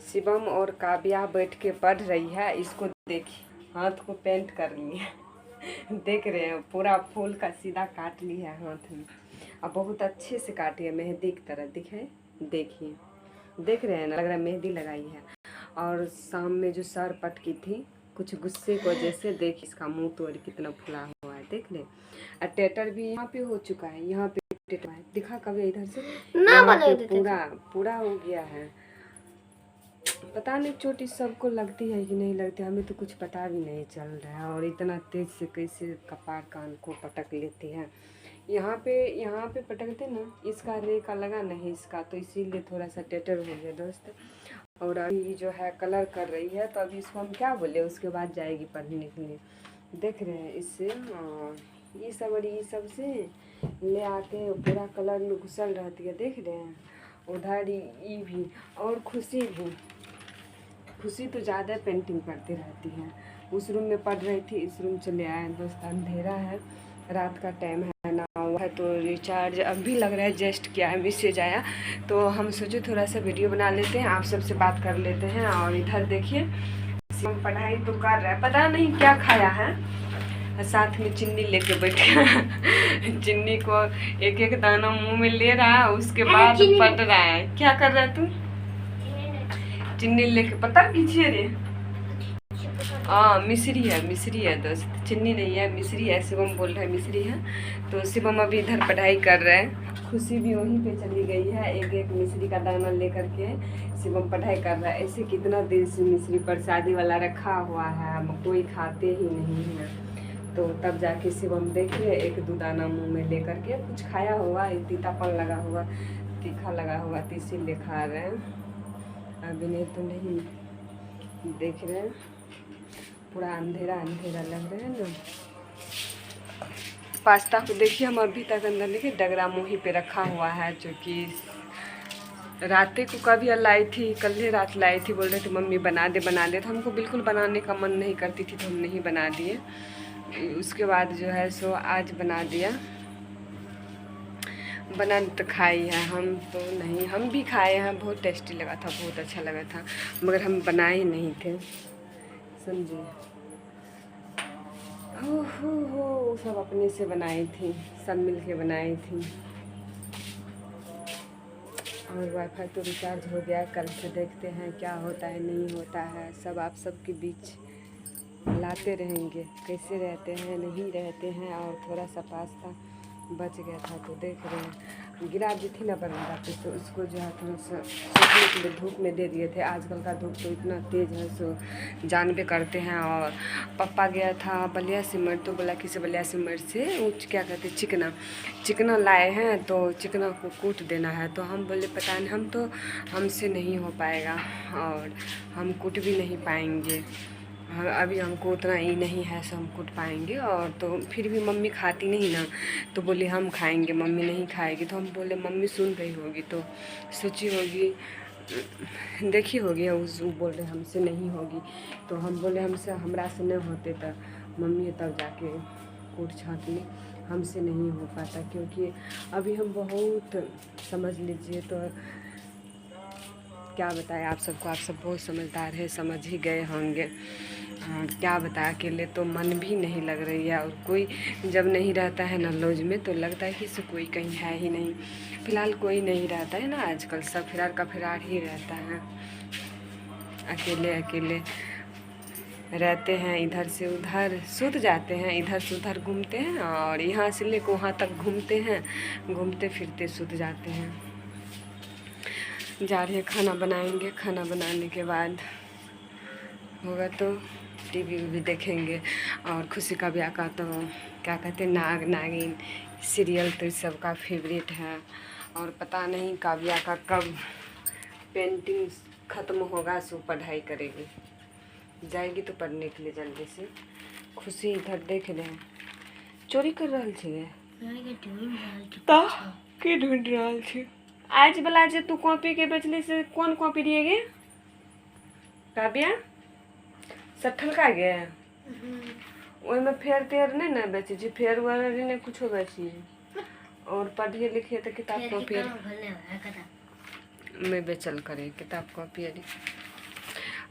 शिवम और काव्या बैठ के पढ़ रही है। इसको देखिए, हाथ को पेंट कर लिया। देख रहे हैं, पूरा फूल का सीधा काट लिया है हाथ में। अब बहुत अच्छे से काटी है, मेहंदी की तरह दिखे। देखिए, देख रहे हैं ना, लग रहा है मेहंदी लगाई है। और शाम में जो सर पटकी थी, कुछ गुस्से की वजह से देख इसका मुंह तो कितना फुला हुआ है, देख ले। और टेटर भी यहाँ पे हो चुका है, यहाँ पे टेटर है, दिखा कभी इधर से यहाँ पे पूरा हो गया है। पता नहीं चोट इस सबको लगती है कि नहीं लगती, हमें तो कुछ पता भी नहीं चल रहा है। और इतना तेज से कैसे कपार कान को पटक लेती है। यहाँ पे पटकते ना, इसका रेखा लगा नहीं इसका, तो इसीलिए थोड़ा सा टेटर हो गया दोस्त। और अभी जो है कलर कर रही है, तो अभी इसको हम क्या बोले, उसके बाद जाएगी पढ़ने के लिए। देख रहे हैं, इससे ये सब से ले आके पूरा कलर में घुसल रहती है, देख रहे हैं। उधर ये भी, और खुशी तो ज़्यादा पेंटिंग करती रहती है। उस रूम में पढ़ रही थी, इस रूम चले आए दोस्त। अंधेरा है, रात का टाइम है ना, हुआ है तो रिचार्ज अभी लग रहा है जस्ट क्या है, मैसेज आया। तो हम सोचे थोड़ा सा वीडियो बना लेते हैं, आप सबसे बात कर लेते हैं। और इधर देखिए, हम पढ़ाई तो कर रहा है, पता नहीं क्या खाया है, साथ में चीनी लेके बैठा। चीनी को एक एक दाना मुंह में ले रहा है, उसके बाद पढ़ रहा है। क्या कर रहा है तू? चीनी लेके, पता कीजिए रे। हाँ, मिश्री है दोस्त, चीनी नहीं है, मिश्री है। शिवम बोल रहा है मिश्री है। तो शिवम अभी इधर पढ़ाई कर रहा है, खुशी भी वहीं पे चली गई है। एक एक मिश्री का दाना लेकर के शिवम पढ़ाई कर रहा है। ऐसे कितना देर से मिश्री प्रसादी वाला रखा हुआ है, हम कोई खाते ही नहीं है। तो तब जाके शिवम देखिए एक दो दाना मुँह में लेकर के, कुछ खाया हुआ, तीतापन लगा हुआ, तीखा लगा हुआ, तो इसीलिए खा रहे हैं। अभी नहीं तो नहीं, देख रहे हैं पूरा अंधेरा लग रहा है ना। पास्ता को देखिए, हम अभी तक अंदर लेके डगरा मुँह पे रखा हुआ है, जो कि रात को कभी लाई थी, कल रात लाई थी, बोल रहे थे मम्मी बना दे। तो हमको बिल्कुल बनाने का मन नहीं करती थी, तो हम नहीं बना दिए। उसके बाद जो है सो आज बना दिया। बना तो खाई है, हम तो नहीं, हम भी खाए हैं, बहुत टेस्टी लगा था, बहुत अच्छा लगा था, मगर हम बनाए नहीं थे, समझिए। हो सब अपने से बनाई थी, सब मिल के बनाई थी। और वाईफाई तो रिचार्ज हो गया, कल से देखते हैं क्या होता है नहीं होता है। सब आप सबके बीच लाते रहेंगे, कैसे रहते हैं नहीं रहते हैं। और थोड़ा सा पास्ता बच गया था, तो देख रहे हैं, गिरा दी थी ना बरामदा पे, तो उसको जो है थोड़ा सा सूखने के लिए धूप में दे दिए थे। आजकल का धूप तो इतना तेज़ है, सो जानबे करते हैं। और पापा गया था बलिया सिमट, तो बोला कि से बलिया सिमट से क्या कहते चिकना लाए हैं, तो चिकना को कूट देना है। तो हम बोले पता नहीं, हम तो हमसे नहीं हो पाएगा, और हम कूट भी नहीं पाएंगे। अभी हमको उतना ही नहीं है सो हम कूट पाएंगे। और तो फिर भी मम्मी खाती नहीं ना, तो बोले हम खाएंगे, मम्मी नहीं खाएगी। तो हम बोले मम्मी सुन रही होगी तो सोची होगी, देखी होगी, वो बोल रहे हमसे नहीं होगी। तो हम बोले हमरा से नहीं होते, तब मम्मी तब जाके कूट छाँट ली। हमसे नहीं हो पाता, क्योंकि अभी हम बहुत, समझ लीजिए, तो क्या बताएं आप सबको, आप सब बहुत समझदार है, समझ ही गए होंगे। क्या बताएं, अकेले तो मन भी नहीं लग रही है। और कोई जब नहीं रहता है ना लॉज में, तो लगता है कि इससे कोई कहीं है ही नहीं। फ़िलहाल कोई नहीं रहता है ना, आजकल सब फिरार का फिरार ही रहता है। अकेले रहते हैं, इधर से उधर सूत जाते हैं, इधर से उधर घूमते हैं, और यहाँ से लेकर वहाँ तक घूमते हैं, घूमते फिरते सूत जाते हैं। जा रहे हैं, खाना बनाएंगे, खाना बनाने के बाद होगा तो टीवी भी देखेंगे। और खुशी का भी आका तो क्या कहते हैं, नाग नागिन सीरियल तो सबका फेवरेट है। और पता नहीं काव्या का कब पेंटिंग ख़त्म होगा, सो पढ़ाई करेगी, जाएगी तो पढ़ने के लिए जल्दी से। खुशी इधर देख रहे हैं, चोरी कर रहा के ढूंढ रहा छे। आज बला जे तू कॉपी के बेचले से कौन कॉपी दिए गे काव्या, सठल का गे ओई में फेर तेर नहीं ना बेचे जी, फेर वाला नहीं कुछ बेची। और पढ़िए लिखिए तो किताब कॉपी में बेचल करे, किताब कॉपी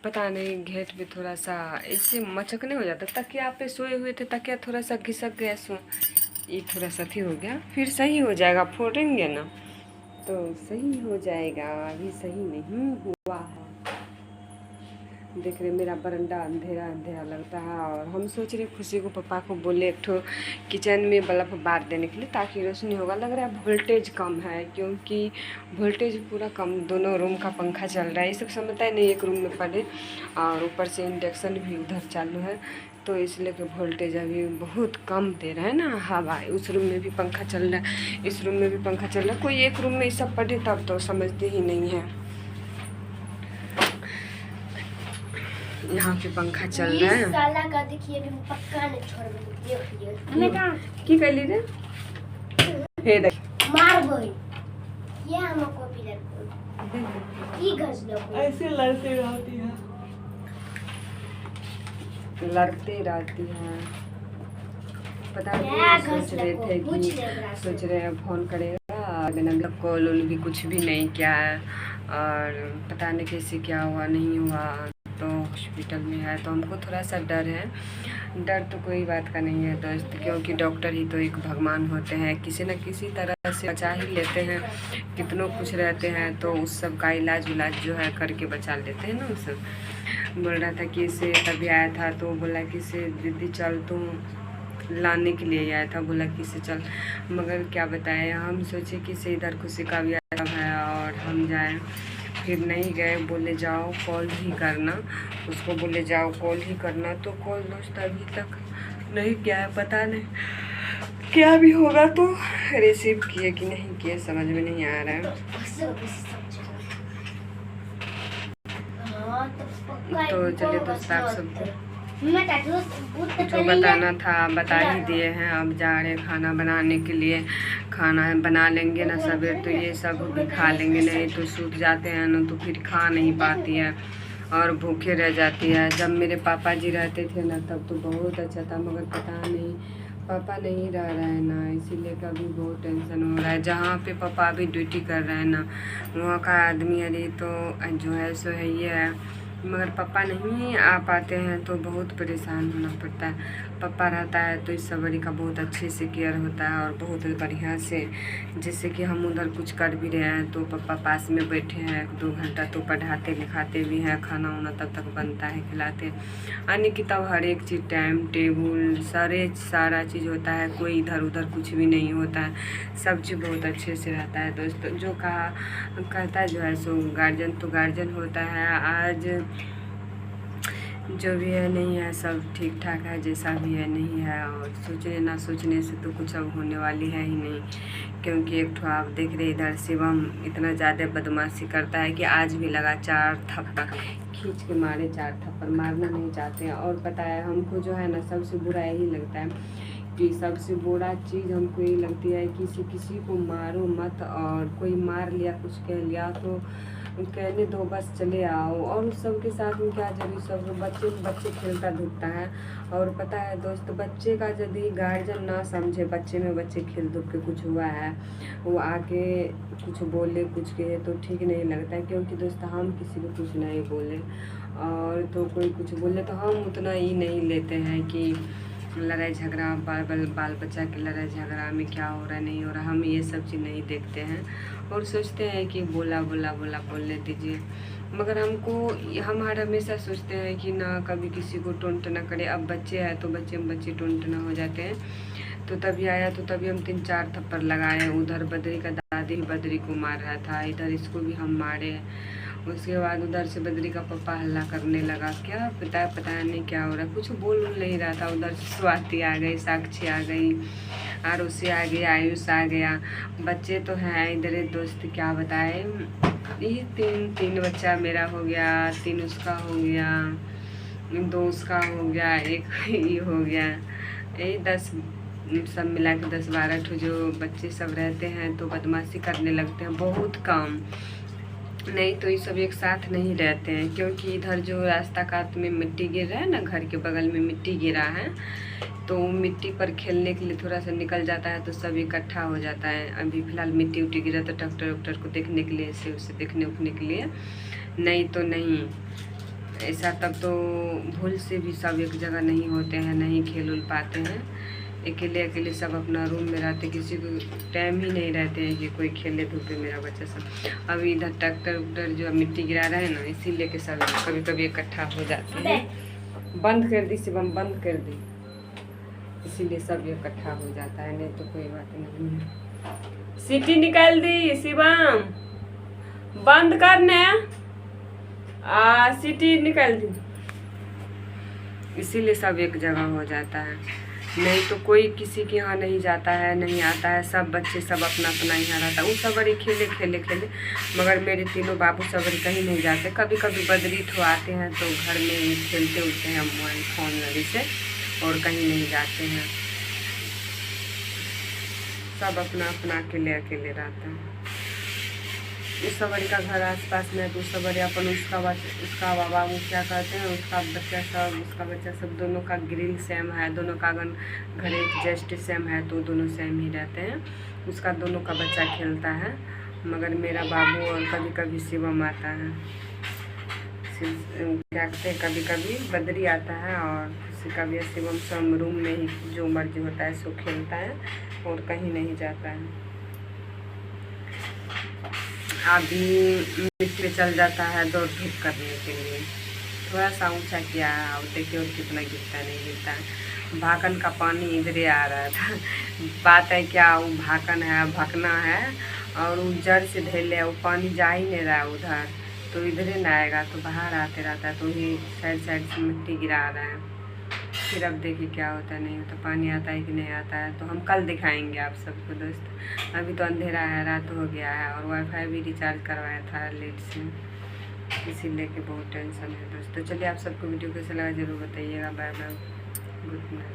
पता नहीं घेट पे थोड़ा सा ऐसे मचकने हो जाता। तकिया पे सोए हुए थे, तकिया थोड़ा सा घिसक गया, सो ये थोड़ा सा थी हो गया। फिर सही हो जाएगा, फोड़ेंगे ना तो सही हो जाएगा। अभी सही नहीं हुआ है। देख रहे मेरा बरंडा अंधेरा अंधेरा लगता है। और हम सोच रहे खुशी को पापा को बोले एक ठो किचन में बल्ब बार देने के लिए, ताकि रोशनी होगा। लग रहा है वोल्टेज कम है, क्योंकि वोल्टेज पूरा कम, दोनों रूम का पंखा चल रहा है। ये सब समझता है नहीं, एक रूम में पड़े और ऊपर से इंडक्शन भी उधर चालू है, तो इसलिए कि वोल्टेज अभी बहुत कम दे रहा है ना हवा। उस रूम में भी पंखा चल रहा है, इस रूम में भी पंखा चल रहा है। कोई एक रूम में ये सब पड़े तब तो समझते ही नहीं है। यहाँ पे पंखा चल रहा है। साला का देखिए भी पक्का नहीं छोड़ देखिए हमें कहां की कहली रे हे देख मार गई ये हमको पिलर को की गज लो ऐसे लड़ते रहती है, लड़ते रहती है। पता नहीं सोच रहे थे कि सोच रहे हैं फोन करेगा, बिना कॉल भी कुछ भी नहीं किया है। और पता नहीं कैसे क्या हुआ नहीं हुआ, तो हॉस्पिटल में है तो हमको थोड़ा सा डर है। डर तो कोई बात का नहीं है दोस्त, क्योंकि डॉक्टर ही तो एक भगवान होते हैं, किसी न किसी तरह से बचा ही लेते हैं। कितनों कुछ रहते हैं तो उस सब का इलाज जो है करके बचा लेते हैं ना। उस सब बोल रहा था कि इसे तभी आया था, तो बोला कि इसे दीदी चल तो लाने के लिए आया था, बोला कि इसे चल। मगर क्या बताएं, हम सोचे कि इसे इधर खुशी का भी आया है और हम जाएँ, फिर नहीं गए। बोले जाओ कॉल ही करना, उसको बोले जाओ कॉल ही करना, तो कॉल दोस्त अभी तक नहीं किया है। पता नहीं क्या भी होगा, तो रिसीव किए कि नहीं किए समझ में नहीं आ रहा है। तो चलिए दोस्त, आप सबको जो बताना था बता ही दिए हैं। अब जा रहे खाना बनाने के लिए। खाना बना लेंगे ना सवेर, तो ये सब भी खा लेंगे, नहीं तो सूत जाते हैं ना तो फिर खा नहीं पाती है और भूखे रह जाती है। जब मेरे पापा जी रहते थे ना तब तो बहुत अच्छा था, मगर पता नहीं पापा नहीं रह रहे हैं ना, इसीलिए कभी बहुत टेंशन हो रहा है। जहाँ पे पापा अभी ड्यूटी कर रहे हैं ना, वहाँ का आदमी अरे तो जो है सो है ये है, मगर पापा नहीं आ पाते हैं तो बहुत परेशान होना पड़ता है। पापा रहता है तो इस सवारी का बहुत अच्छे से केयर होता है और बहुत बढ़िया से, जैसे कि हम उधर कुछ कर भी रहे हैं तो पापा पास में बैठे हैं 1-2 घंटा, तो पढ़ाते लिखाते भी हैं, खाना वाना तब तक बनता है, खिलाते अन्य की तब हर एक चीज़ टाइम टेबल सारा चीज़ होता है। कोई इधर उधर कुछ भी नहीं होता है, सब चीज़ बहुत अच्छे से रहता है दोस्त। जो कहता जो है सो गार्जियन तो गार्जियन होता है। आज जो भी है नहीं है सब ठीक ठाक है, जैसा भी है नहीं है। और सोचने ना सोचने से तो कुछ अब होने वाली है ही नहीं, क्योंकि एक ठो आप देख रहे इधर शिवम इतना ज़्यादा बदमाशी करता है कि आज भी लगा 4 थप्पड़ खींच के मारे, 4 थप्पड़ मारना नहीं चाहते हैं। और पता है हमको जो है ना सबसे बुरा यही लगता है कि सबसे बुरा चीज़ हमको यही लगती है कि किसी को मारो मत, और कोई मार लिया कुछ कह लिया तो कहने दो बस चले आओ। और उस सब के साथ में क्या जरूरी, सब बच्चे खेलता धूपता है। और पता है दोस्त, बच्चे का यदि गार्जियन ना समझे बच्चे में, बच्चे खेल धूप के कुछ हुआ है वो आके कुछ बोले कुछ कहे तो ठीक नहीं लगता है। क्योंकि दोस्त हम किसी को कुछ नहीं बोले और तो कोई कुछ बोले तो हम उतना ही नहीं लेते हैं कि लड़ाई झगड़ा बाल बच्चा के लड़ाई झगड़ा में क्या हो रहा है नहीं हो रहा, हम ये सब चीज़ नहीं देखते हैं और सोचते हैं कि बोला बोलने दीजिए। मगर हम हमेशा सोचते हैं कि ना कभी किसी को टोंट ना करे। अब बच्चे हैं तो बच्चे टोंट ना हो जाते हैं। तो तभी आया तो तभी हम 3-4 थप्पड़ लगाए। उधर बद्री का दादी बद्री को मार रहा था, इधर इसको भी हम मारे। उसके बाद उधर से बद्री का पापा हल्ला करने लगा, क्या पता नहीं क्या हो रहा, कुछ बोल नहीं रहा था। उधर से स्वाति आ गई, साक्षी आ गई, आरुषि आ गई, आयुष आ गया। बच्चे तो हैं इधर दोस्त, क्या बताए। ये तीन बच्चा मेरा हो गया, 3 उसका हो गया, 2 उसका हो गया, 1 ये हो गया, यही 10 सब मिला के 10-12 ठो जो बच्चे सब रहते हैं तो बदमाशी करने लगते हैं बहुत कम। नहीं तो ये सब एक साथ नहीं रहते हैं, क्योंकि इधर जो रास्ता काट में मिट्टी गिर रहा है ना, घर के बगल में मिट्टी गिरा है, तो मिट्टी पर खेलने के लिए थोड़ा सा निकल जाता है तो सब इकट्ठा हो जाता है। अभी फ़िलहाल मिट्टी उट्टी गिरा तो ट्रैक्टर को देखने के लिए, उसे देखने उखने के लिए, नहीं तो नहीं। ऐसा तब तो भूल से भी सब एक जगह नहीं होते हैं, नहीं खेल उल पाते हैं। अकेले अकेले सब अपना रूम में रहते, किसी को टाइम ही नहीं रहते हैं कि कोई खेले धूपे मेरा बच्चा सब। अभी इधर ट्रैक्टर उक्टर जो मिट्टी गिरा रहा है ना, इसीलिए के सब कभी कभी इकट्ठा हो जाते हैं। बंद कर दी शिवम, बंद कर दी, इसीलिए सब इकट्ठा हो जाता है, नहीं तो कोई बात नहीं है। सीटी निकाल दी शिवम, बंद करने सीटी निकाल दी, इसीलिए सब एक जगह हो जाता है। नहीं तो कोई किसी के यहाँ नहीं जाता है, नहीं आता है, सब बच्चे सब अपना अपना यहाँ रहता है। वो सब बड़ी खेले खेले खेले, मगर मेरे तीनों बाबू सब बड़ी कहीं नहीं जाते। कभी कभी बदरी ठो आते हैं तो घर में ही खेलते उठते हैं मोबाइल फ़ोन वगैरह से, और कहीं नहीं जाते हैं। सब अपना अपना अकेले अकेले रहते हैं। उस सबरी का घर आसपास में, तो उस सबरी अपन उसका बाबा वो क्या कहते हैं, उसका बच्चा सब दोनों का ग्रिल सेम है, दोनों का घर एक जस्ट सेम है, तो दोनों सेम ही रहते हैं। उसका दोनों का बच्चा खेलता है, मगर मेरा बाबू और कभी कभी शिवम आता है, क्या कहते हैं, कभी कभी बदरी आता है, और कभी शिवम सब रूम में ही जो मर्जी होता है सो खेलता है, और कहीं नहीं जाता है। अभी मिट्टी पे चल जाता है दौड़ धूप करने के लिए, थोड़ा सा ऊंचा किया है, और देखिए और कितना गिरता नहीं गिरता है। भाकन का पानी इधर आ रहा था। बात है क्या, वो भाकन है, भकना है, और वो जड़ से ढेले, वो पानी जा ही नहीं रहा है उधर, तो इधर ही ना आएगा, तो बाहर आते रहता है, तो ही साइड साइड से मिट्टी गिरा रहा है। फिर अब देखिए क्या होता है, नहीं होता, पानी आता है कि नहीं आता है, तो हम कल दिखाएंगे आप सबको दोस्त। अभी तो अंधेरा है, रात हो गया है, और वाईफाई भी रिचार्ज करवाया था लेट से, इसीलिए कि बहुत टेंशन है दोस्तों। चलिए आप सबको वीडियो कैसा लगा जरूर बताइएगा। Bye bye, good night.